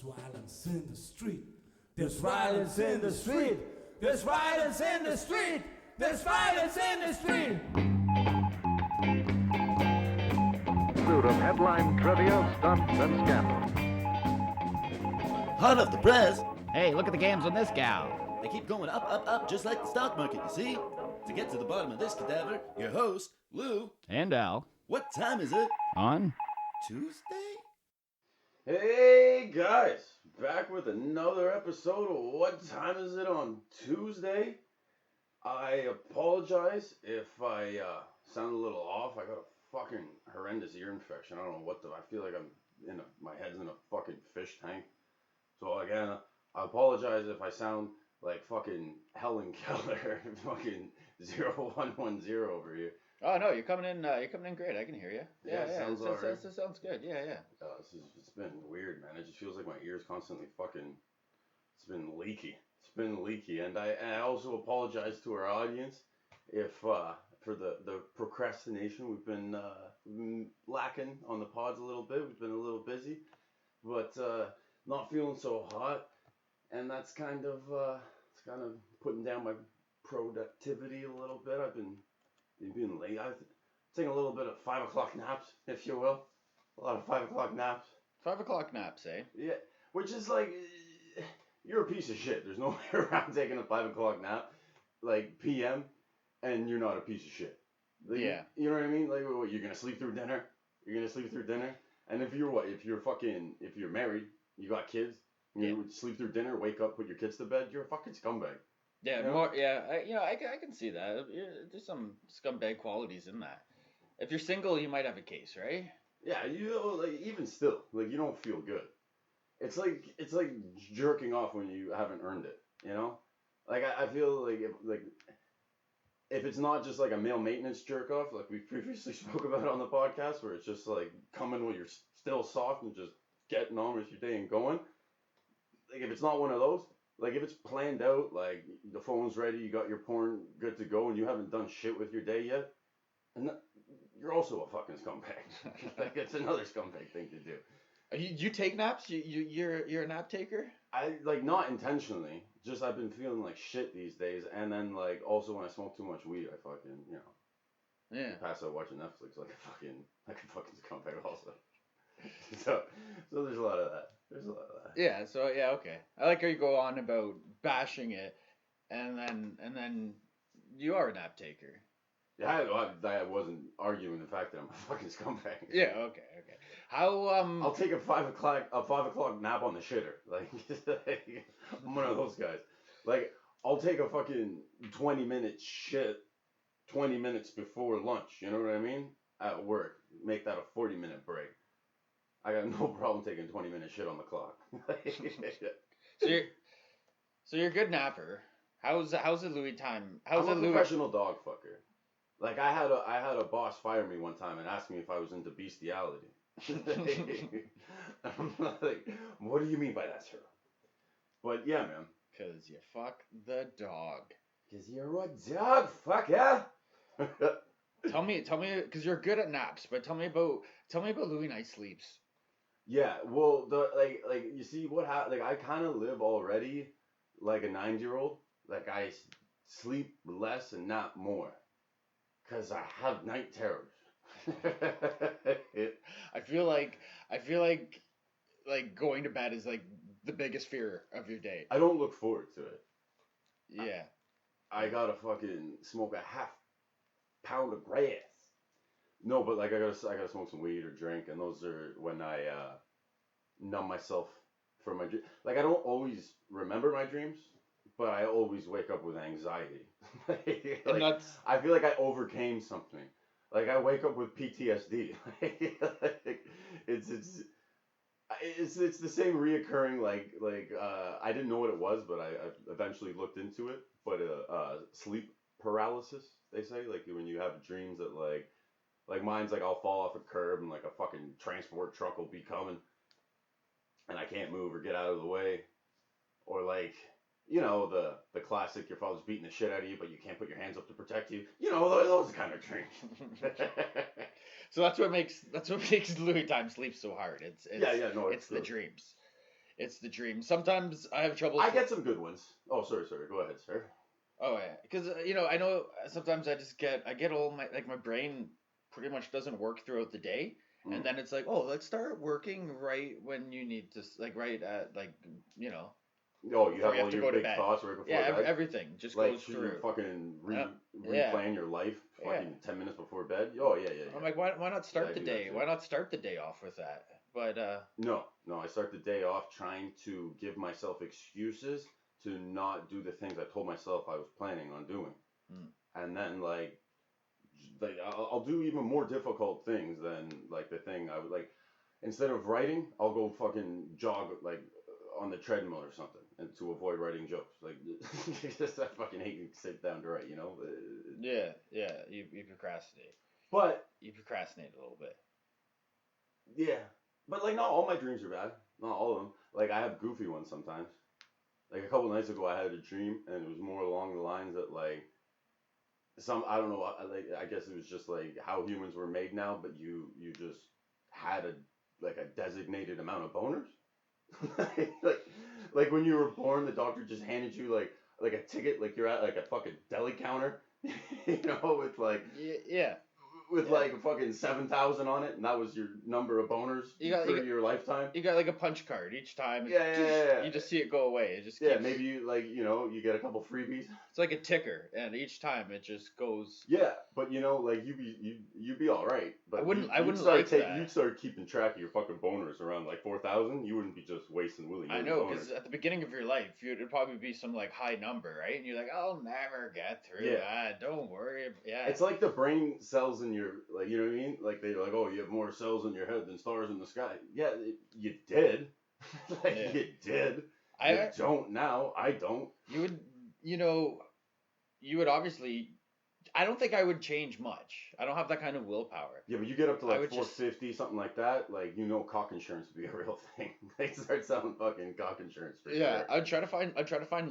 violence in the street. There's violence in the street. There's violence in the street. There's violence in the street. Pursuit of headline trivia, stunts, and scandal. Hot off the press. Hey, look at the games on this gal. They keep going up, up, up, just like the stock market, you see? To get to the bottom of this cadaver, your host, Lou. And Al. What time is it? On Tuesday? Hey guys, back with another episode of What Time Is It on Tuesday. I apologize if I sound a little off. I got a fucking horrendous ear infection. I don't know I feel like my head's in a fucking fish tank. So again, I apologize if I sound like fucking Helen Keller, fucking 0110 over here. Oh no, you're coming in great. I can hear you. Yeah. Sounds all right. That sounds good. Yeah. It's been weird, man. It just feels like my ears constantly fucking. It's been leaky. And I also apologize to our audience if for the procrastination. We've been lacking on the pods a little bit. We've been a little busy, but not feeling so hot, and that's kind of putting down my productivity a little bit. I've been being late. I've taken a little bit of 5 o'clock naps, if you will. A lot of 5 o'clock naps. 5 o'clock naps, eh? Yeah, which is like, you're a piece of shit. There's no way around taking a 5 o'clock nap, like PM, and you're not a piece of shit. Like, yeah. You know what I mean? Like, what, you're gonna sleep through dinner? And if you're married, you got kids, you would sleep through dinner, wake up, put your kids to bed, you're a fucking scumbag. Yeah, you know? more. Yeah, I can see that. There's some scumbag qualities in that. If you're single, you might have a case, right? Yeah, like even still, like you don't feel good. It's like jerking off when you haven't earned it, you know? Like I feel like if it's not just like a male maintenance jerk off, like we previously spoke about on the podcast, where it's just like coming when you're still soft and just getting on with your day and going. Like if it's not one of those, like if it's planned out, like the phone's ready, you got your porn good to go, and you haven't done shit with your day yet, and you're also a fucking scumbag. Like it's another scumbag thing to do. You take naps? You're a nap taker? I like not intentionally. Just I've been feeling like shit these days, and then like also when I smoke too much weed, I fucking pass out watching Netflix like a fucking scumbag also. So there's a lot of that. Yeah. So yeah. Okay. I like how you go on about bashing it, and then you are a nap taker. Yeah, I wasn't arguing the fact that I'm a fucking scumbag. Yeah. Okay. How I'll take a 5 o'clock nap on the shitter. Like I'm one of those guys. Like I'll take a fucking 20-minute shit 20 minutes before lunch. You know what I mean? At work, make that a 40-minute break. I got no problem taking 20-minute shit on the clock. So you're a good napper. How's the Louis time? I'm a professional dog fucker. Like I had a boss fire me one time and asked me if I was into bestiality. I'm like, what do you mean by that, sir? But yeah, man. 'Cause you fuck the dog. 'Cause you're a dog fucker. Tell me, because you're good at naps. But tell me about Louis night sleeps. Yeah, well, like you see what happened. Like I kind of live already like a 9-year-old. Like I sleep less and not more, 'cause I have night terrors. I feel like going to bed is like the biggest fear of your day. I don't look forward to it. Yeah. I gotta fucking smoke a half pound of grass. No, but like I gotta smoke some weed or drink, and those are when I numb myself from my dream. Like I don't always remember my dreams, but I always wake up with anxiety. Like, I feel like I overcame something. Like I wake up with PTSD. Like, it's the same reoccurring like I didn't know what it was, but I eventually looked into it. But sleep paralysis, they say, like when you have dreams that like mine's like I'll fall off a curb and like a fucking transport truck will be coming, and I can't move or get out of the way, or like. You know, the classic, your father's beating the shit out of you, but you can't put your hands up to protect you. You know, those kind of dreams. So that's what makes Louis time sleep so hard. It's it's the dreams. it's the dream. Sometimes I have trouble. I get some good ones. Oh, sorry. Go ahead, sir. Oh yeah, because I know sometimes I get all my brain pretty much doesn't work throughout the day, Mm. and then it's like, oh, let's start working right when you need to, like right at Oh, you before have you all have to your go to big bed. thoughts right before Yeah, bed. everything just Like, goes should through. you fucking Yeah. replan your life fucking 10 minutes before bed? Oh, yeah. I'm like, why not start I the do that day? too. Why not start the day off with that? But No, I start the day off trying to give myself excuses to not do the things I told myself I was planning on doing. Mm. And then, like I'll do even more difficult things than, like, the thing I would, like, instead of writing, I'll go fucking jog, like, on the treadmill or something, and to avoid writing jokes. Like, just I fucking hate to sit down to write, you know? yeah, you procrastinate. But, You procrastinate a little bit. yeah. But, like, not all my dreams are bad. Not all of them. Like, I have goofy ones sometimes. Like, a couple nights ago, I had a dream, and it was more along the lines that, like, I don't know, like, I guess it was just, like, how humans were made now, but you just had a designated amount of boners. like when you were born, the doctor just handed you, like a ticket, like you're at, like, a fucking deli counter, you know, with, like, Yeah. like fucking 7,000 on it, and that was your number of boners for your lifetime. You got like a punch card each time. Yeah. You just see it go away. It just Yeah, keeps, maybe you, like, you know, you get a couple freebies. it's like a ticker, and each time it just goes. Yeah, but, you know, like, you'd be all right. But I wouldn't start like that. You'd start keeping track of your fucking boners around, like, 4,000. You wouldn't be just wasting willy-nilly I know, boners. because at the beginning of your life, it'd probably be some like high number, right? And you're like, I'll never get through that. Don't worry. Yeah. It's like the brain cells in your, like, you know what I mean? Like, they're like, oh, you have more cells in your head than stars in the sky. Yeah, you did. Like, Yeah. you did. I You don't now. I don't. you would obviously. I don't think I would change much. I don't have that kind of willpower. Yeah, but you get up to, I like, would just- 450, something like that, like, you know, cock insurance would be a real thing. They start selling fucking cock insurance for Yeah, sure. I'd try to find.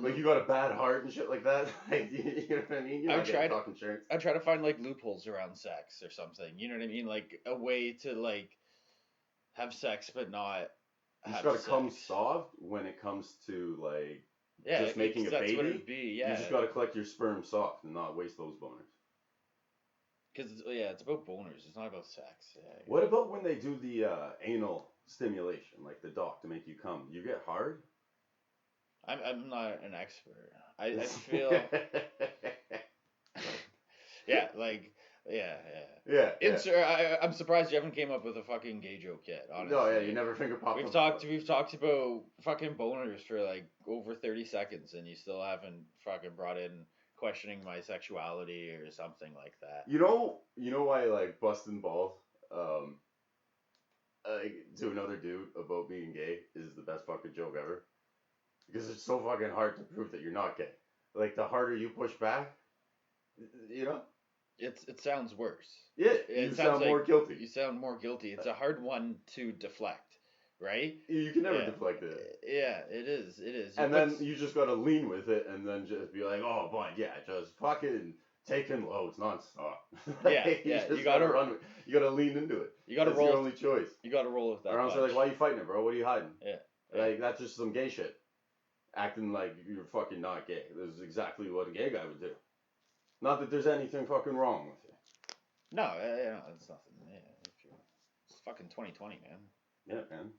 Like, you got a bad heart and shit like that. Like, you know what I mean? You're not getting cock insurance. I'd try to find like loopholes around sex or something. You know what I mean? Like a way to like have sex but not. You have just gotta sex. come soft when it comes to, like, Yeah, just making a that's baby. what it'd be. Yeah, You just gotta collect your sperm soft and not waste those boners. Because it's about boners. It's not about sex. Yeah. What about when they do the anal stimulation, like the doc, to make you come? You get hard? I'm not an expert. I feel yeah, like yeah. I'm surprised you haven't came up with a fucking gay joke yet. Honestly. No, yeah, you never finger pop. We've talked about fucking boners for like over 30 seconds, and you still haven't fucking brought in questioning my sexuality or something like that. You know why, like, busting balls to another dude about being gay is the best fucking joke ever? Because it's so fucking hard to prove that you're not gay. Like, the harder you push back, you know? It sounds worse. Yeah, It you sounds sound like more guilty. You sound more guilty. It's a hard one to deflect, right? You can never deflect it. Yeah, it is. It is. And then you just gotta lean with it, and then just be like, oh, boy, yeah, just fucking taking loads nonstop. Yeah, You gotta run with. You gotta lean into it. You gotta That's roll. your only choice. You gotta roll with that. Or else they're like, why are you fighting it, bro? What are you hiding? Yeah. Like, that's just some gay shit. Acting like you're fucking not gay. This is exactly what a gay guy would do. Not that there's anything fucking wrong with it. No, it's nothing. Yeah, it's fucking 2020, man. Yeah, man.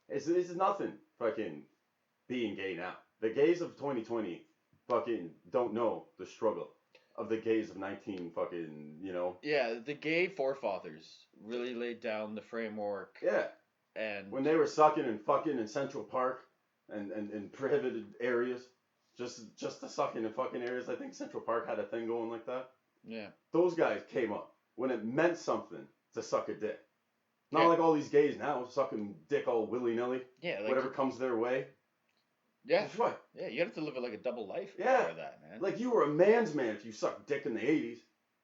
It's nothing fucking being gay now. The gays of 2020 fucking don't know the struggle of the gays of 19 fucking, you know. Yeah, the gay forefathers really laid down the framework. Yeah. And when they were sucking and fucking in Central Park and in prohibited areas, just the sucking and fucking areas. I think Central Park had a thing going like that. Yeah. Those guys came up when it meant something to suck a dick. Not like all these gays now sucking dick all willy-nilly. Yeah. Like, whatever comes their way. Yeah. That's right. Yeah, you have to live like a double life Yeah. before that, man. Like, you were a man's man if you sucked dick in the 80s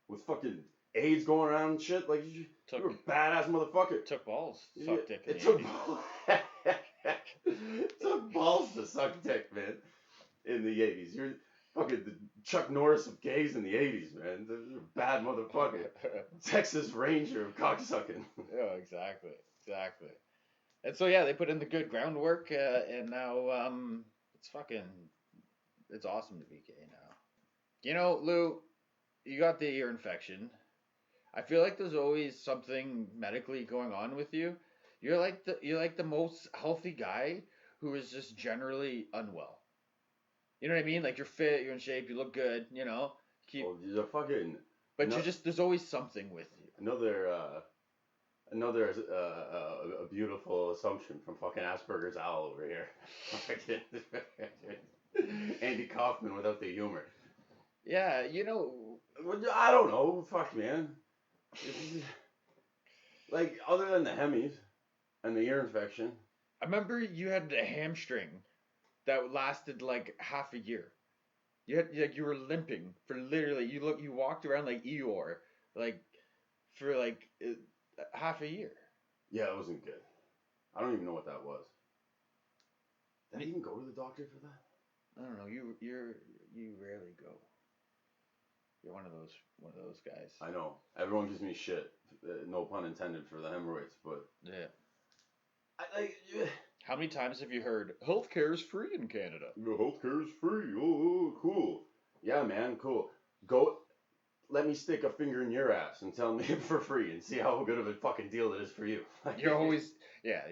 with fucking AIDS going around and shit. Like, you were a badass motherfucker. Took balls to suck dick in the 80s. It took balls to suck dick, man, in the 80s. You're fucking the Chuck Norris of gays in the 80s, man. You're a bad motherfucker. Texas Ranger of cocksucking. Yeah, exactly. And so yeah, they put in the good groundwork, and now it's awesome to be gay now. You know, Lou, you got the ear infection. I feel like there's always something medically going on with you. You're like the most healthy guy who is just generally unwell. You know what I mean? Like you're fit, you're in shape, you look good, you know. Keep, Oh, the fucking but no, you're just there's always something with you. another a beautiful assumption from fucking Asperger's owl over here. Fucking Andy Kaufman without the humor. Yeah, you know. I don't know. Fuck, man. Like, other than the Hemis and the ear infection. I remember you had a hamstring that lasted like half a year. You were limping for literally you walked around like Eeyore like for like half a year. Yeah, it wasn't good. I don't even know what that was. Did I even go to the doctor for that? I don't know. You rarely go. You're one of those guys. I know. Everyone gives me shit. No pun intended for the hemorrhoids, but Yeah. yeah. How many times have you heard healthcare is free in Canada? The healthcare is free. Oh, cool. Yeah, man, cool. Go. Let me stick a finger in your ass and tell me for free and see how good of a fucking deal it is for you. You're always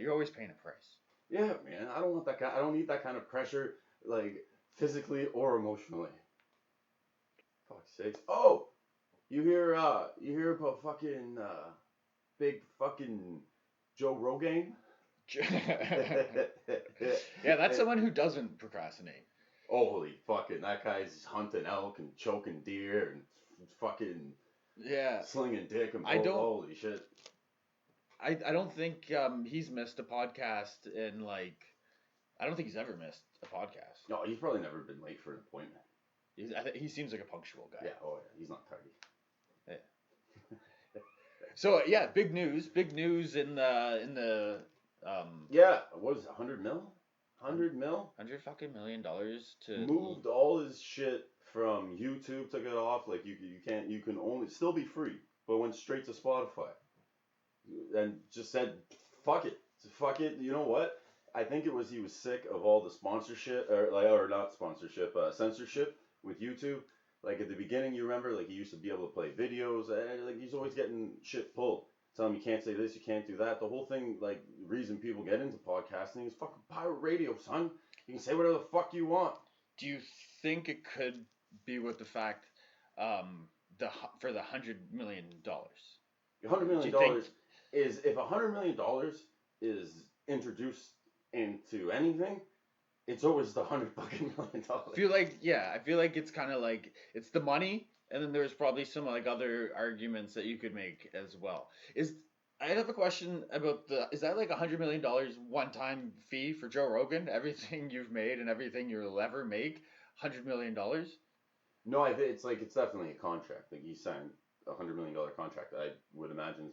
paying a price. Yeah, man. I don't want that kind. I don't need that kind of pressure, like physically or emotionally. Fuck's sakes. Oh, you hear about fucking big fucking Joe Rogan? Yeah, that's someone who doesn't procrastinate. Holy fucking, that guy's hunting elk and choking deer and fucking slinging dick and holy shit. I don't think he's missed a podcast in like I don't think he's ever missed a podcast. No, he's probably never been late for an appointment. He seems like a punctual guy. Yeah, oh yeah, he's not tardy. Yeah. So yeah, big news in the yeah, what was it, 100 mil? 100 mil? $100 million to moved all his shit from YouTube, took it off. Like you can only still be free, but went straight to Spotify and just said fuck it. You know what? I think it was he was sick of all the sponsorship or not sponsorship, censorship with YouTube. Like at the beginning, you remember, like he used to be able to play videos, and like he's always getting shit pulled. Tell him you can't say this, you can't do that. The whole thing, like, reason people get into podcasting is fucking pirate radio, son. You can say whatever the fuck you want. Do you think it could be with the fact, for the $100 million? $100 million is if $100 million is introduced into anything, it's always the $100 million. I feel like it's kind of like it's the money. And then there's probably some like other arguments that you could make as well. I have a question about is that like $100 million one-time fee for Joe Rogan? Everything you've made and everything you'll ever make, $100 million? No, I think it's definitely a contract. Like he signed a $100 million contract. I would imagine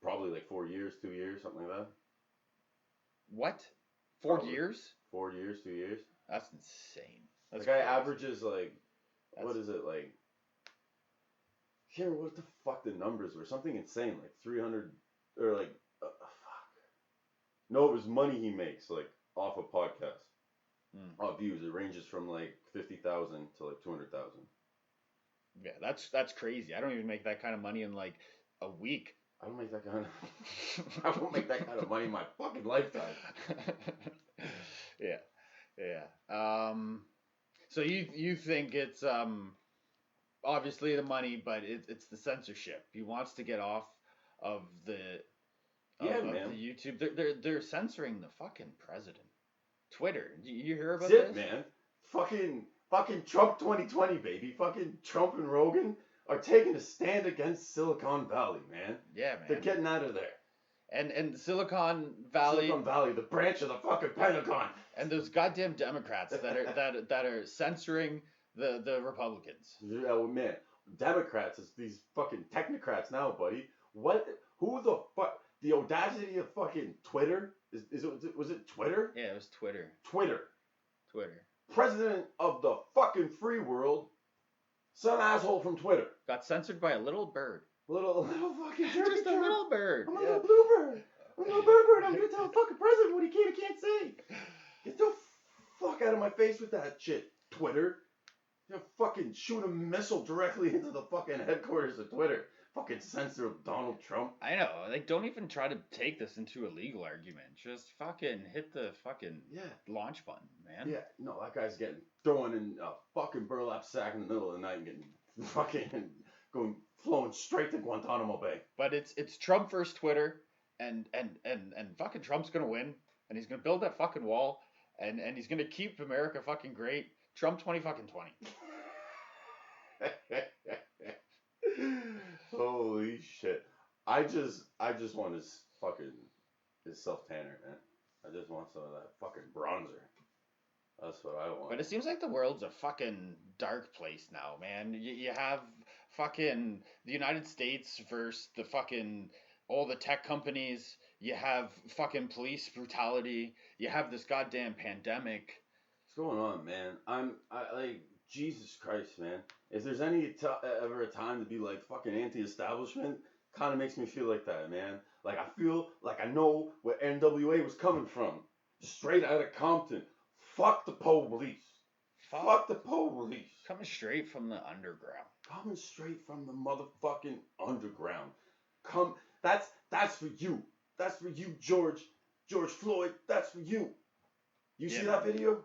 probably like 4 years, 2 years, something like that. What? 4 years? 4 years, 2 years. That's insane. The guy averages like. What is it like? I can't remember what the fuck the numbers were. Something insane, like 300 or like fuck. No, it was money he makes like off a podcast, off views. It ranges from like 50,000 to like 200,000. Yeah, that's crazy. I don't even make that kind of money in like a week. I don't make that kind of. I won't make that kind of money in my fucking lifetime. Yeah. So you think it's obviously the money, but it's the censorship. He wants to get off of the YouTube. They're censoring the fucking president. Twitter. You hear about this? Man. Fucking Trump 2020, baby. Fucking Trump and Rogan are taking a stand against Silicon Valley, man. Yeah, man. They're getting out of there. And Silicon Valley, the branch of the fucking Pentagon. And those goddamn Democrats that are censoring the Republicans. Yeah, well, man, Democrats is these fucking technocrats now, buddy. What? Who the fuck? The audacity of fucking Twitter was it Twitter? Yeah, it was Twitter. Twitter. President of the fucking free world. Some asshole from Twitter got censored by a little bird. Little fucking just a little bird. I'm a little bluebird. I'm a bird. I'm gonna tell the fucking president what he can and can't say. Get the fuck out of my face with that shit, Twitter. You fucking shoot a missile directly into the fucking headquarters of Twitter. Fucking censor of Donald Trump. I know. Like, don't even try to take this into a legal argument. Just fucking hit the fucking launch button, man. Yeah, no, that guy's getting thrown in a fucking burlap sack in the middle of the night and getting fucking flowing straight to Guantanamo Bay. But it's Trump versus Twitter, and fucking Trump's gonna win, and he's gonna build that fucking wall, and he's gonna keep America fucking great. Trump 2020. Holy shit! I just want his self tanner, man. I just want some of that fucking bronzer. That's what I want. But it seems like the world's a fucking dark place now, man. You have fucking the United States versus the fucking all the tech companies. You have fucking police brutality. You have this goddamn pandemic. What's going on, man? I like Jesus Christ, man. If there's ever a time to be like fucking anti-establishment, kind of makes me feel like that, man. Like I feel like I know where NWA was coming from, straight out of Compton. Fuck the police. Fuck the police. Coming straight from the underground. Coming straight from the motherfucking underground. That's for you. That's for you, George Floyd. That's for you. You see that video?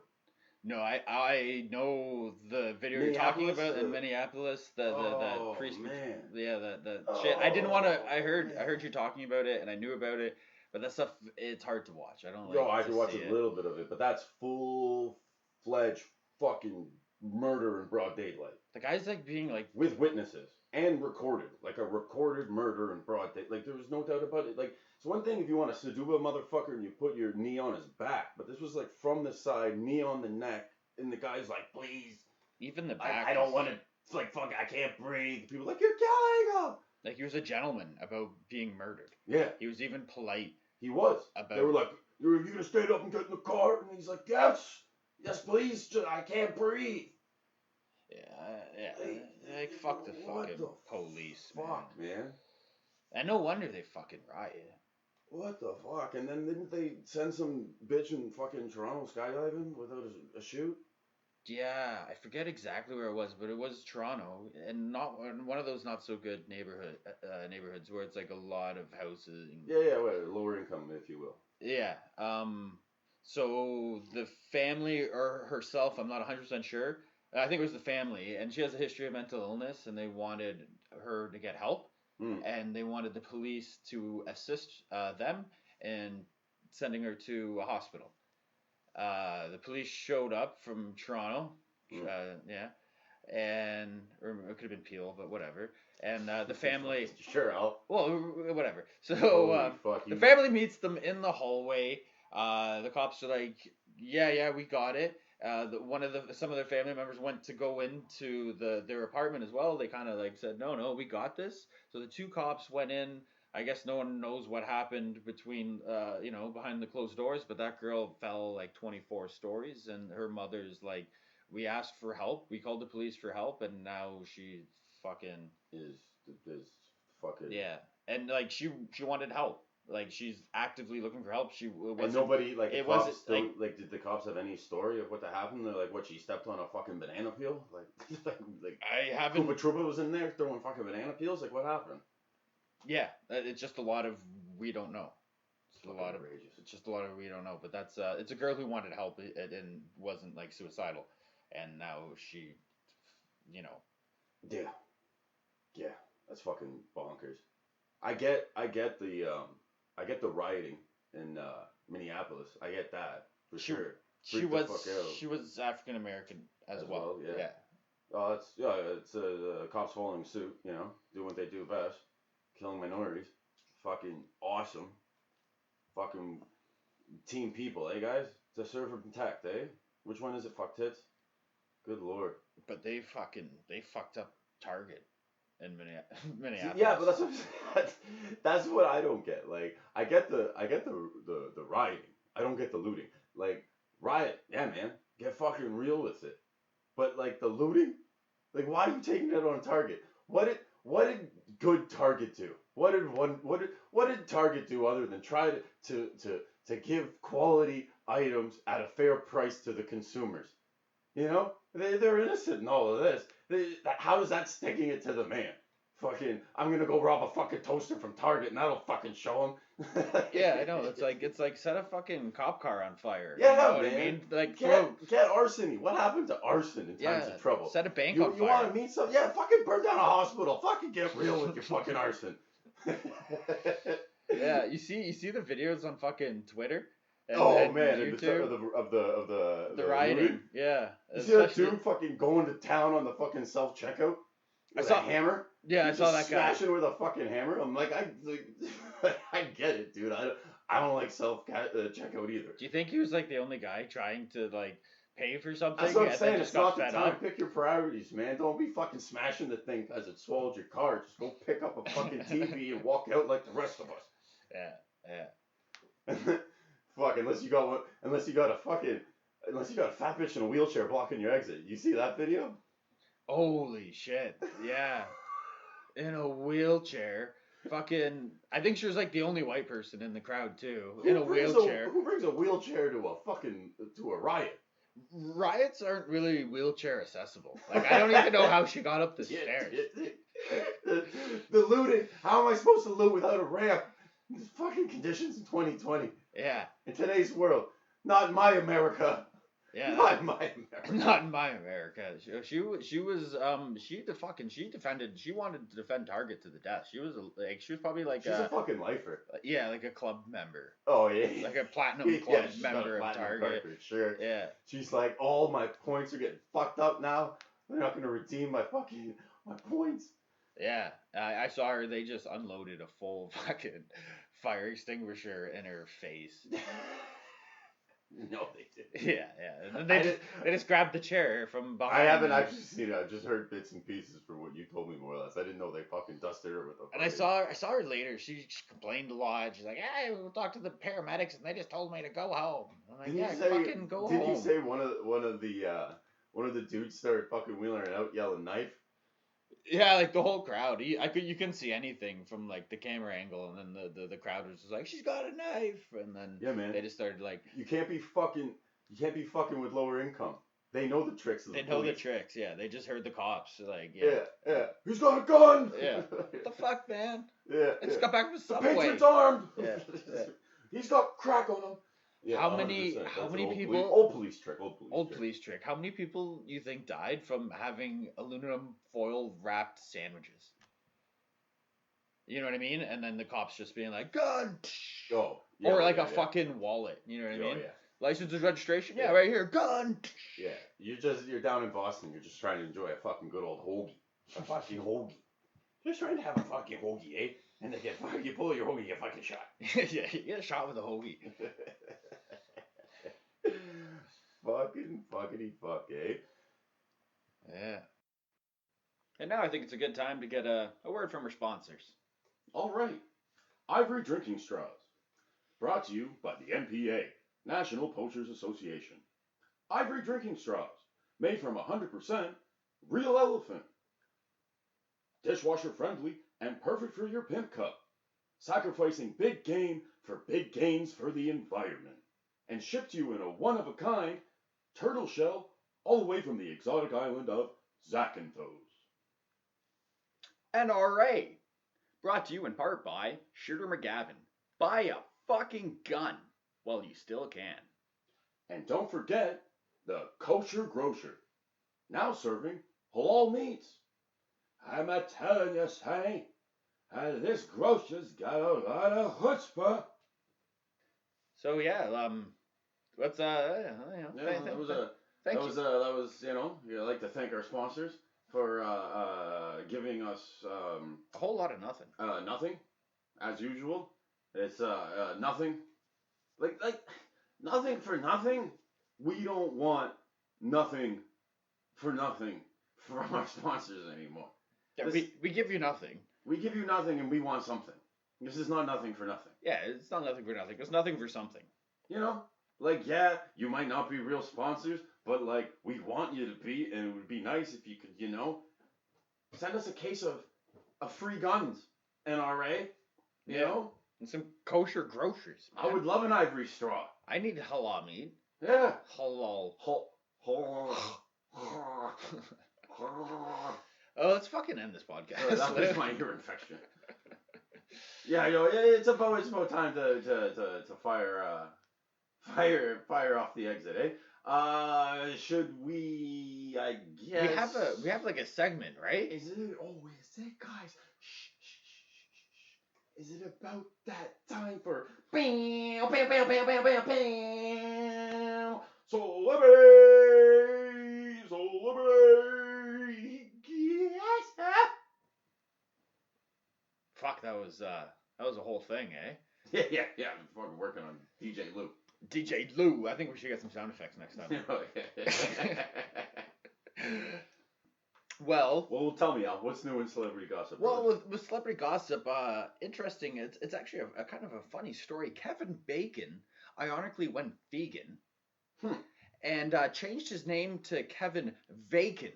No, I know the video you're talking about in Minneapolis. The priest. Man. Yeah, the shit. I didn't want to. I heard you talking about it, and I knew about it. But that stuff, it's hard to watch. I don't like. I can watch a little bit of it, but that's full-fledged fucking murder in broad daylight. The guy's like being like with witnesses and recorded, like a recorded murder in broad day. Like there was no doubt about it. Like it's one thing if you want to seduce a motherfucker and you put your knee on his back, but this was like from the side, knee on the neck, and the guy's like, please. Even the back. I don't want to. It's like fuck. I can't breathe. People are like, you're killing him. Like he was a gentleman about being murdered. Yeah. He was even polite. He was. About. They were like, are you gonna stand up and get in the car? And he's like, yes, please. I can't breathe. Yeah. Like fuck the fucking police, fuck, man. And no wonder they fucking riot. What the fuck? And then didn't they send some bitch in fucking Toronto skydiving without a chute? Yeah, I forget exactly where it was, but it was Toronto, and not one of those not so good neighborhoods where it's like a lot of houses. Lower income, if you will. Yeah. So the family or herself, I'm not 100% sure. I think it was the family, and she has a history of mental illness, and they wanted her to get help, and they wanted the police to assist them in sending her to a hospital. The police showed up from Toronto, and or it could have been Peel, but whatever. And the family, sure, Al. Well, whatever. So the family meets them in the hallway. The cops are like, "Yeah, we got it." Some of their family members went to go into their apartment as well. They kind of like said, "No, we got this." So the two cops went in. I guess no one knows what happened between, behind the closed doors, but that girl fell like 24 stories, and her mother's like, we asked for help, we called the police for help, and now she fucking is fucking and like she wanted help, like she's actively looking for help. She wasn't, and nobody like it cops wasn't don't, like did the cops have any story of what happened? They're like, what, she stepped on a fucking banana peel? Like I haven't. Kuma Truba was in there throwing fucking banana peels. Like what happened? Yeah, it's just a lot of we don't know. It's just a lot of we don't know. But that's it's a girl who wanted help and wasn't like suicidal, and now she, Yeah, that's fucking bonkers. I get the rioting in Minneapolis. I get that for sure. She was African American as well. Yeah. Oh, it's the cops following suit. Doing what they do best. Killing minorities. Fucking awesome. Fucking team people, eh, guys? To serve and protect, eh? Which one is it, fuck tits? Good lord. But they fucked up Target in Minneapolis. Yeah, but that's what I don't get. Like, I get the rioting. I don't get the looting. Like, riot, yeah, man. Get fucking real with it. But like the looting, like why are you taking it on Target? What did good Target do? What did Target do other than try to give quality items at a fair price to the consumers? You know, they're innocent in all of this. How is that sticking it to the man? Fucking, I'm gonna go rob a fucking toaster from Target and that'll fucking show him. Yeah, I know. It's like set a fucking cop car on fire. Yeah, you know what man. I mean? Like Get arsony. What happened to arson in times of trouble? set a bank You on you fire. want to meet some? Yeah, fucking burn down a hospital. Fucking get real with your fucking arson. Yeah, you see the videos on fucking Twitter. And, Oh and man, at the YouTube, start of the the rioting. looting. Yeah, You see that especially- dude fucking going to town on the fucking self checkout with I saw- a hammer? Yeah, I He's saw just that guy. smashing with a fucking hammer. I'm like, I get it, dude. I don't like self checkout either. Do you think he was like the only guy trying to like pay for something? That's what I'm and saying. then It's just got not the fed time. up? Pick your priorities, man. Don't be fucking smashing the thing as it swallowed your car. Just go pick up a fucking TV and walk out like the rest of us. Yeah. Fuck, unless you got a fat bitch in a wheelchair blocking your exit. You see that video? Holy shit. Yeah. In a wheelchair. Fucking. I think she was like the only white person in the crowd too. In a wheelchair. Who brings a wheelchair to a riot? Riots aren't really wheelchair accessible. Like I don't even know how she got up the stairs. The looting. How am I supposed to loot without a ramp? These fucking conditions in 2020. Yeah. In today's world. Not in my America. Yeah. Not in my America. Not in my America. She wanted to defend Target to the death. She was probably like She's a fucking lifer. yeah, like a club member. Oh yeah. Like a platinum club she's got a member of platinum Target. card for sure. Yeah. She's like, all my points are getting fucked up now. They're not gonna redeem my points. Yeah. I saw her, they just unloaded a full fucking fire extinguisher in her face. No, they didn't. Yeah. And then they just grabbed the chair from behind. I haven't her. actually seen it. I've just heard bits and pieces from what you told me more or less. I didn't know they fucking dusted her with a. And I saw her later. She complained a lot. She's like, "Hey, we'll talk to the paramedics, and they just told me to go home." I'm like, Didn't "Yeah, fucking go home." Did you say one of the dudes started fucking wheeling her out, yelling knife? Yeah, like the whole crowd. You couldn't see anything from like the camera angle, and then the crowd was just like, "She's got a knife," and then Yeah, man. they just started like. You can't be fucking with lower income. They know the tricks of the They know the police. tricks. Yeah, they just heard the cops. Like, Yeah. Who's got a gun? Yeah. What the fuck, man? Yeah. I just got back from The Subway. patrion's armed. Yeah. He's got crack on him. Yeah, How many 100%. That's an people- Old police trick. Old police trick. How many people you think died from having aluminum foil wrapped sandwiches? You know what I mean? And then the cops just being like, "Gun!" Oh. Or like a fucking wallet. You know what I mean? Oh, yeah. License and registration? Yeah, Yeah. right here. Gun! Yeah. You're down in Boston. You're just trying to enjoy a fucking good old hoagie. A fucking hoagie. Just trying to have a fucking hoagie, eh? And then you pull your hoagie, you get fucking shot. Yeah, you get shot with a hoagie. Fuckity fuck, eh? Yeah. And now I think it's a good time to get a word from our sponsors. All right. Ivory Drinking Straws. Brought to you by the NPA, National Poachers Association. Ivory Drinking Straws. Made from 100% real elephant. Dishwasher friendly and perfect for your pimp cup. Sacrificing big game for big gains for the environment. And shipped to you in a one-of-a-kind turtle shell all the way from the exotic island of Zakynthos. NRA. Brought to you in part by Shooter McGavin. Buy a fucking gun while you still can. And don't forget the Kosher Grocer. Now serving halal meats. I'm a telling you, Sonny, this grocer's got a lot of chutzpah. So yeah, what's Yeah, that was you like to thank our sponsors for giving us a whole lot of nothing. nothing, as usual. It's nothing, like nothing for nothing. We don't want nothing for nothing from our sponsors anymore. Yeah, we give you nothing. We give you nothing and we want something. This is not nothing for nothing. Yeah, it's not nothing for nothing. It's nothing for something. You know? Like, yeah, you might not be real sponsors, but, like, we want you to be, and it would be nice if you could, send us a case of a free guns NRA. You know, And some kosher groceries. I man. would love an ivory straw. I need halal meat. Yeah. Halal. Oh, Oh, let's fucking end this podcast. that was my ear infection. Yeah, it's about time to fire off the exit, eh? Should we? I guess we have like a segment, right? Is it? Oh, is it, guys? Shh, shh, shh, shh, shh. Is it about that time for bam, bam, bam, bam, bam, bam, bam? Celebrity, yes. Fuck, that was a whole thing, eh? Yeah. I'm fucking working on DJ Lou. DJ Lou. I think we should get some sound effects next time. Well, tell me, Al, what's new in celebrity gossip? well, brother? with celebrity gossip, interesting. It's actually a kind of a funny story. Kevin Bacon ironically went vegan, and changed his name to Kevin Bacon.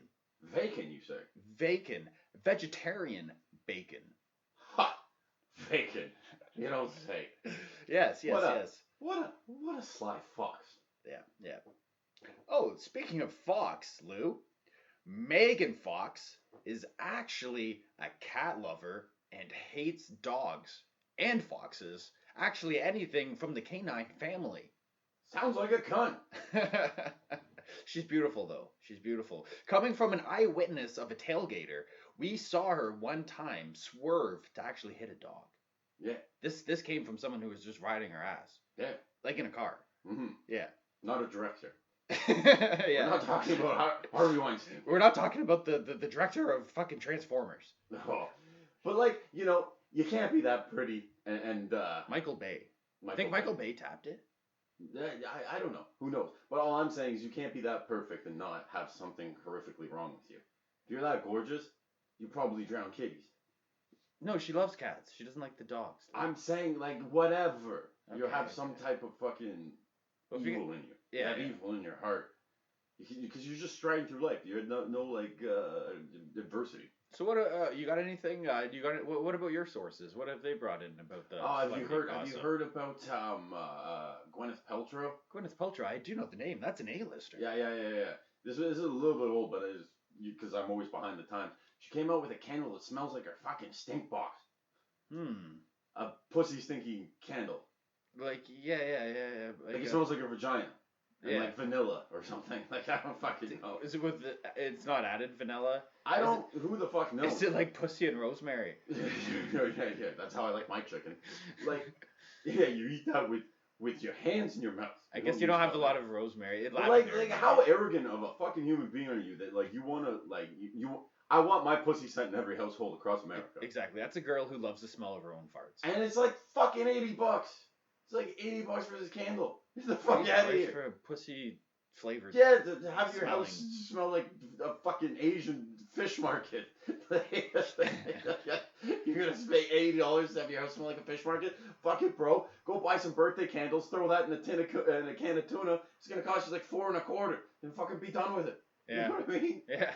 Bacon, you say? Bacon, vegetarian bacon. Ha! Bacon. You don't say. Yes. What a sly fox. Yeah. Oh, speaking of Fox, Lou, Megan Fox is actually a cat lover and hates dogs and foxes. Actually, anything from the canine family. Sounds like a cunt. She's beautiful, though. She's beautiful. Coming from an eyewitness of a tailgater, we saw her one time swerve to actually hit a dog. Yeah. This came from someone who was just riding her ass. Yeah. Like in a car. Mm-hmm. Yeah. Not a director. Yeah. We're not talking about Harvey Weinstein. We're not talking about the director of fucking Transformers. No. But, like, you can't be that pretty and Michael Bay. I think Michael Bay tapped it. I don't know. Who knows? But all I'm saying is you can't be that perfect and not have something horrifically wrong with you. If you're that gorgeous, you probably drown kitties. No, she loves cats. She doesn't like the dogs. I'm saying, like, whatever. You Okay, have some type of fucking Well, if evil you- in you. yeah, You have yeah. evil in your heart. Because you're just striding through life. You have no adversity. So what? You got anything? What about your sources? What have they brought in about the? Have you celebrity heard gossip? about Gwyneth Paltrow? Gwyneth Paltrow? I do know the name. That's an A-lister. Yeah. This is a little bit old, but because I'm always behind the times. She came out with a candle that smells like her fucking stink box. A pussy stinky candle. Like yeah. Like it smells like a vagina. And Yeah. like vanilla or something. Like I don't fucking know. Is it with? It's not added vanilla. I don't. Who the fuck knows? Is it like pussy and rosemary? yeah. That's how I like my chicken. Like, yeah, you eat that with your hands in your mouth. I guess you don't have a lot of rosemary. But like how arrogant of a fucking human being are you that like you want to like you I want my pussy sent in every household across America. Exactly. That's a girl who loves the smell of her own farts. And it's like fucking $80. It's like $80 for this candle. Get the fuck out of here. For a pussy flavored. Yeah, to have your smelling. house smell like a fucking Asian fish market. You're gonna pay $80 to have your house smell like a fish market? Fuck it, bro. Go buy some birthday candles. Throw that in a can of tuna. It's gonna cost you like $4.25, and fucking be done with it. Yeah. You know what I mean? Yeah.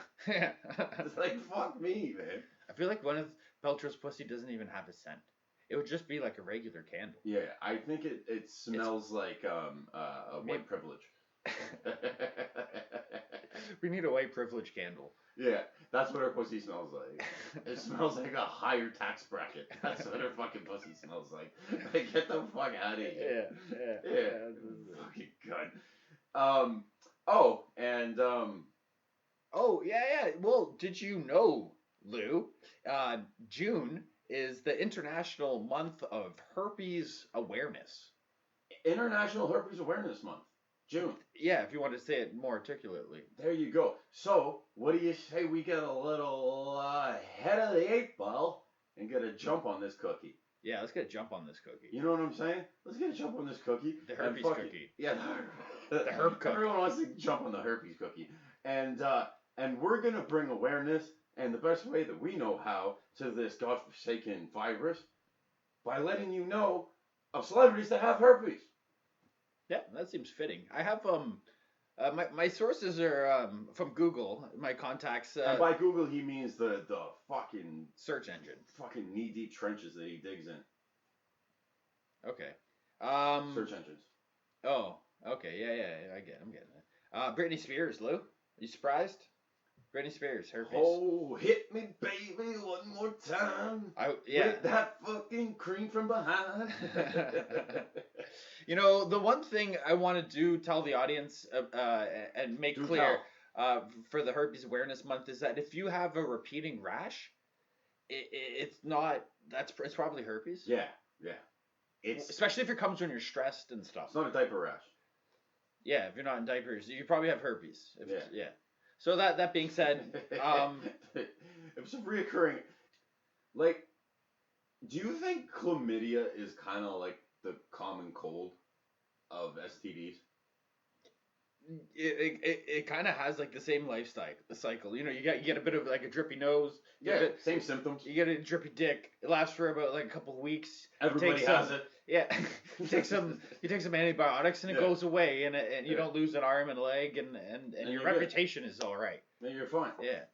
It's like fuck me, man. I feel like Gwyneth Paltrow's pussy doesn't even have a scent. It would just be like a regular candle. Yeah, I think it smells like white privilege. We need a white privilege candle. Yeah, that's what her pussy smells like. It smells like a higher tax bracket. That's what her fucking pussy smells like. Like, get the fuck out of here. Yeah. Fucking good. Oh, yeah. Well, did you know, Lou? June is the International Month of Herpes Awareness. International Herpes Awareness Month. June. Yeah, if you want to say it more articulately. There you go. So, what do you say we get a little ahead of the 8 ball and get a jump on this cookie? Yeah, let's get a jump on this cookie. You know what I'm saying? Let's get a jump on this cookie. The herpes cookie. Yeah, the herp cookie. Everyone wants to jump on the herpes cookie. And we're going to bring awareness, and the best way that we know how, to this godforsaken virus by letting you know of celebrities that have herpes. Yeah, that seems fitting. I have My sources are from Google. My contacts. And by Google, he means the fucking search engine. fucking knee deep trenches that he digs in. Okay. Search engines. Oh. Okay. Yeah. I'm getting it. Britney Spears, Lou. You surprised? Britney Spears, herpes. Oh, hit me, baby, one more time. Yeah. With that fucking cream from behind. You know, the one thing I want to tell the audience and make clear for the Herpes Awareness Month is that if you have a repeating rash, it's probably herpes. Yeah. Especially if it comes when you're stressed and stuff. It's not a diaper rash. Yeah, if you're not in diapers, you probably have herpes. Yeah. So that being said, If it's a reoccurring, like, do you think chlamydia is kind of like the common cold of STDs? It kind of has like the same cycle. You know, you get a bit of like a drippy nose. Yeah, same symptoms. You get a drippy dick. It lasts for about like a couple of weeks. Everybody has it. Yeah, you take some antibiotics and it goes away, and you don't lose an arm and a leg, and your reputation is all right. Then you're fine. Yeah.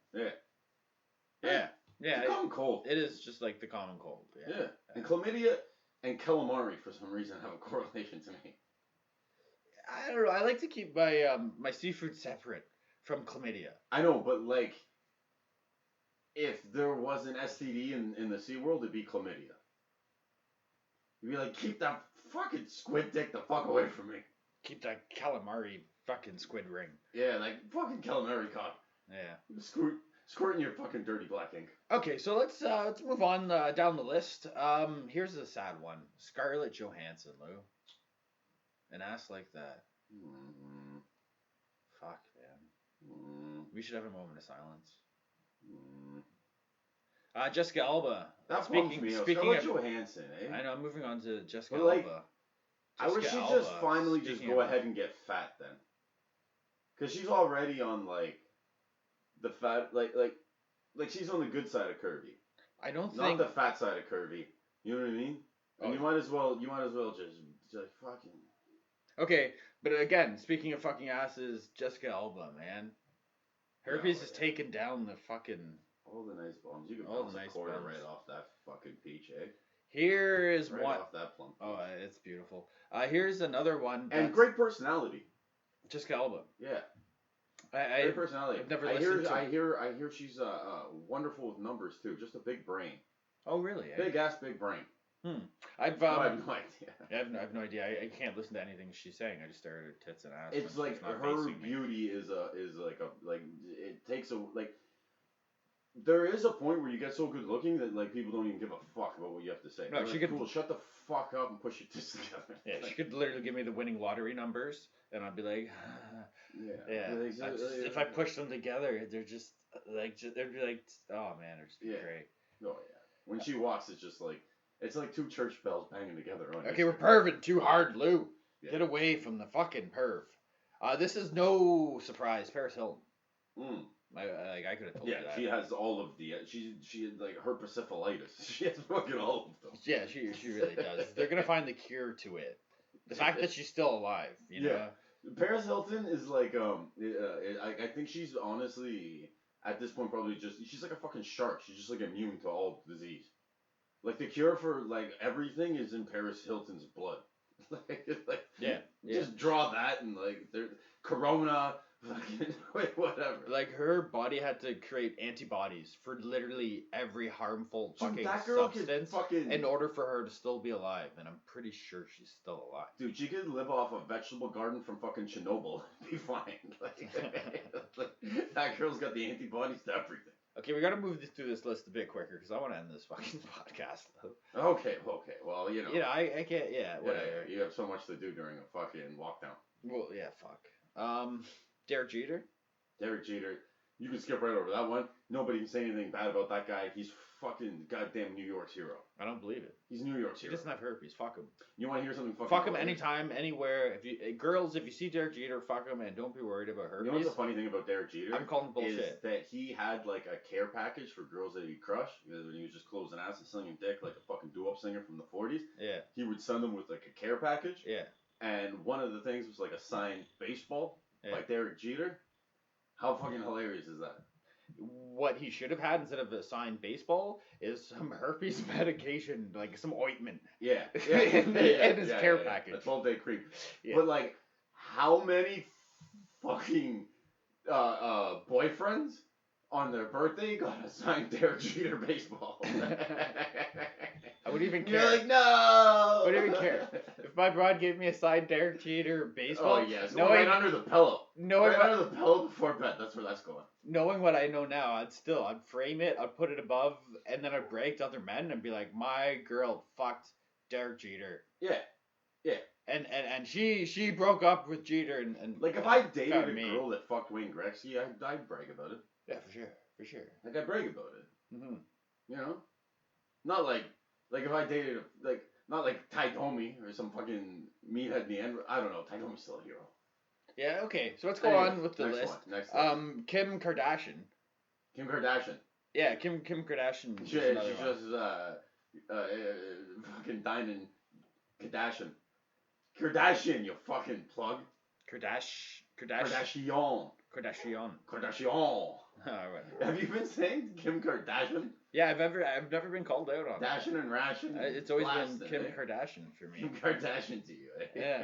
It's a common cold. It is just like the common cold. Yeah. And chlamydia and calamari for some reason have a correlation to me. I don't know. I like to keep my my seafood separate from chlamydia. I know, but like, if there was an STD in the Sea World, it'd be chlamydia. You'd be like, keep that fucking squid dick the fuck away from me. Keep that calamari fucking squid ring. Yeah, like fucking calamari cock. Yeah. Squirting your fucking dirty black ink. Okay, so let's move on down the list. Here's a sad one: Scarlett Johansson, Lou. An ass like that. Mm-hmm. Fuck, man. Mm-hmm. We should have a moment of silence. Mm-hmm. Jessica Alba. Speaking Scarlett Johansson, eh? I know. I'm moving on to Jessica But, like, Alba. I wish she'd just finally just go ahead and get fat then. Because she's already on, like, the fat, like she's on the good side of curvy. I don't Not think... the fat side of curvy. You know what I mean? And you might as well just fucking... Okay, but again, speaking of fucking asses, Jessica Alba, man. Herpes has taken down the fucking... All the nice bombs. You can all bounce the nice a quarter bombs. right off that fucking peach, eh? Here is right one... off that plum peach. Oh, it's beautiful. Here's another one. And great personality. Jessica Alba. Yeah. Great personality. I've never listened to... I hear she's wonderful with numbers too. Just a big brain. Oh, really? Big ass, big brain. I have no idea. I have no idea. I can't listen to anything she's saying. I just stare at her tits and ass. It's like her beauty is like it takes a like. There is a point where you get so good looking that like people don't even give a fuck about what you have to say. No, she could shut the fuck up and push your tits together. Yeah, she could literally give me the winning lottery numbers, and I'd be like, if I push them together, they're just like they'd be like, oh man, they're just great. Oh yeah. When she walks, it's just like it's like two church bells banging together. Okay, we're perving too hard, Lou. Yeah. Get away from the fucking perv. This is no surprise, Paris Hilton. I could have told you that. She has all of the she had like herpessyphilitis. She has fucking all of them. Yeah, she really does. They're gonna find the cure to it. The fact that she's still alive, you know. Paris Hilton is like I think she's honestly at this point probably she's like a fucking shark. She's just like immune to all disease. Like the cure for like everything is in Paris Hilton's blood. Just draw that and like Corona. Fucking whatever. Like her body had to create antibodies for literally every harmful fucking substance in order for her to still be alive, and I'm pretty sure she's still alive. Dude, she could live off a vegetable garden from fucking Chernobyl and be fine. That girl's got the antibodies to everything. Okay, we gotta move through this list a bit quicker because I want to end this fucking podcast. Okay, well, you know. You know, I can't. Yeah, whatever. You have so much to do during a fucking lockdown. Well, yeah, fuck. Derek Jeter. You can skip right over that one. Nobody can say anything bad about that guy. He's fucking goddamn New York's hero. I don't believe it. He's New York's hero. He doesn't have herpes. Fuck him. You want to hear something fucking fuck him anytime, anywhere. If you girls, if you see Derek Jeter, fuck him and don't be worried about herpes. You know what's the funny thing about Derek Jeter? I'm calling bullshit. Is that he had like a care package for girls that he'd crush. When he was just closing ass and slinging dick like a fucking doo-wop singer from the 40s. Yeah. He would send them with like a care package. Yeah. And one of the things was like a signed baseball. Yeah. like Derek Jeter. How fucking hilarious is that? What he should have had instead of a signed baseball is some herpes medication, like some ointment. Yeah, In his care package. A 12-day cream. Yeah. But like, how many fucking boyfriends on their birthday got a signed Derek Jeter baseball? I wouldn't even care. You're like, no. I wouldn't even care. If my broad gave me a signed Derek Jeter baseball, Oh yes, knowing, right under the pillow. knowing, Right what, under the pillow before bed. That's where that's going. knowing what I know now, I'd frame it, I'd put it above, and then I'd brag to other men and be like, my girl fucked Derek Jeter. Yeah. And she broke up with Jeter and Like if I dated found a me. girl that fucked Wayne Gretzky, I'd brag about it. Yeah, for sure. Like I'd brag about it. Mm-hmm. You know, not like if I dated not like Ty Domi or some fucking meathead in the end. I don't know. Ty Domi's still a hero. Yeah, okay. So let's go Anyway, on with the next list. one, next list. Kim Kardashian. Kim Kardashian. Yeah, Kim Kardashian. She is another one. just fucking dining Kardashian. Kardashian, you fucking plug. Kardashian. Kardashian. All right. Have you been saying Kim Kardashian? Yeah, I've never been called out on it. Dashing and ration. It's always blasting, been Kim eh? Kardashian for me. Kim Kardashian to you. Eh? Yeah.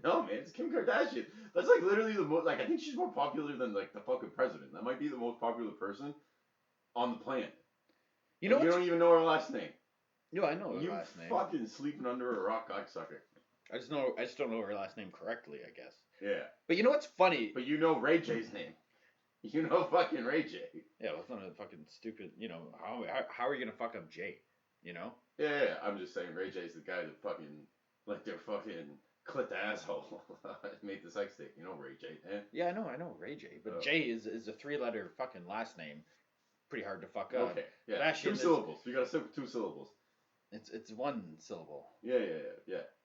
No man, it's Kim Kardashian. That's like literally the most. Like I think she's more popular than like the fucking president. That might be the most popular person on the planet. You know You what? don't even know her last name. No, I know her You last name. fucking sleeping under a rock, cocksucker. I just don't know her last name correctly, I guess. Yeah. But you know what's funny? But you know Ray J's name. You know fucking Ray J. Yeah, well, it's not a fucking stupid. You know how are you gonna fuck up Jay? You know? Yeah, I'm just saying Ray J's the guy that fucking like their fucking clit the asshole made the sex tape. You know Ray J, eh? Yeah, I know Ray J. But Oh. Jay is a 3-letter fucking last name. Pretty hard to fuck up. Okay. Yeah. Kardashian Two is- syllables. You gotta stick with 2 syllables. It's one syllable. Yeah.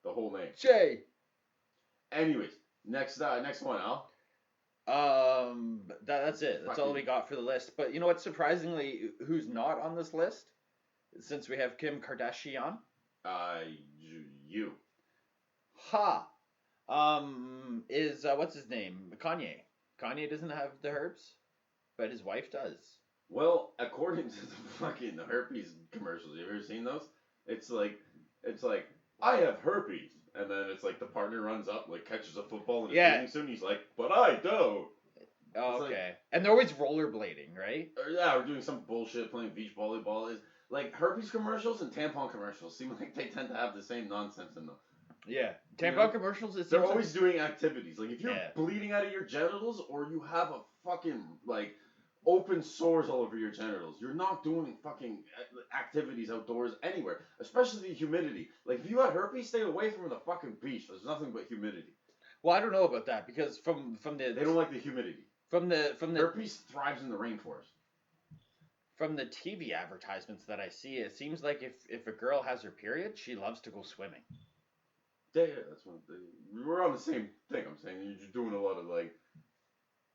The whole name. Jay. Anyways, next one, Al. That's it. That's all we got for the list. But you know what? Surprisingly, who's not on this list? Since we have Kim Kardashian. You. Ha. Is what's his name? Kanye. Kanye doesn't have the herpes, but his wife does. Well, according to the fucking herpes commercials, you ever seen those? It's like I have herpes, and then it's like the partner runs up, like catches a football in his bathing suit, and he's like, but I don't. Oh, It's okay. And they're always rollerblading, right? Or, yeah, we're doing some bullshit playing beach volleyball. Is like herpes commercials and tampon commercials seem like they tend to have the same nonsense in them. Yeah. You Tampon know, commercials. They're always doing activities. Like if you're Yeah. bleeding out of your genitals or you have a fucking like open sores all over your genitals, you're not doing fucking activities outdoors anywhere, especially the humidity. Like if you had herpes, stay away from the fucking beach. There's nothing but humidity. Well, I don't know about that because from the They don't like the humidity. from the Herpes thrives in the rainforest. from the TV advertisements that I see, it seems like if a girl has her period, she loves to go swimming. Yeah, that's what we're on the same thing. I'm saying you're just doing a lot of like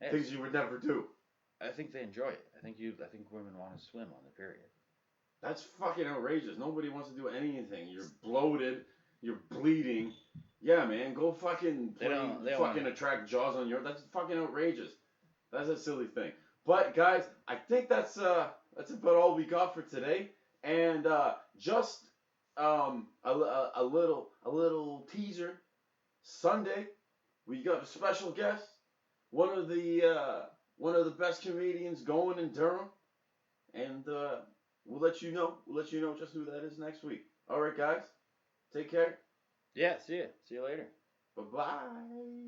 Yeah, things you would never do. I think they enjoy it. I think women want to swim on the period. That's fucking outrageous. Nobody wants to do anything. You're bloated. You're bleeding. Yeah, man, go fucking They play, don't fucking wanna- attract jaws on your. That's fucking outrageous. That's a silly thing. But guys, I think that's about all we got for today. And just a little teaser. Sunday, we got a special guest. One of the best comedians going in Durham, and we'll let you know. We'll let you know just who that is next week. All right, guys. Take care. Yeah, see you later. Bye bye.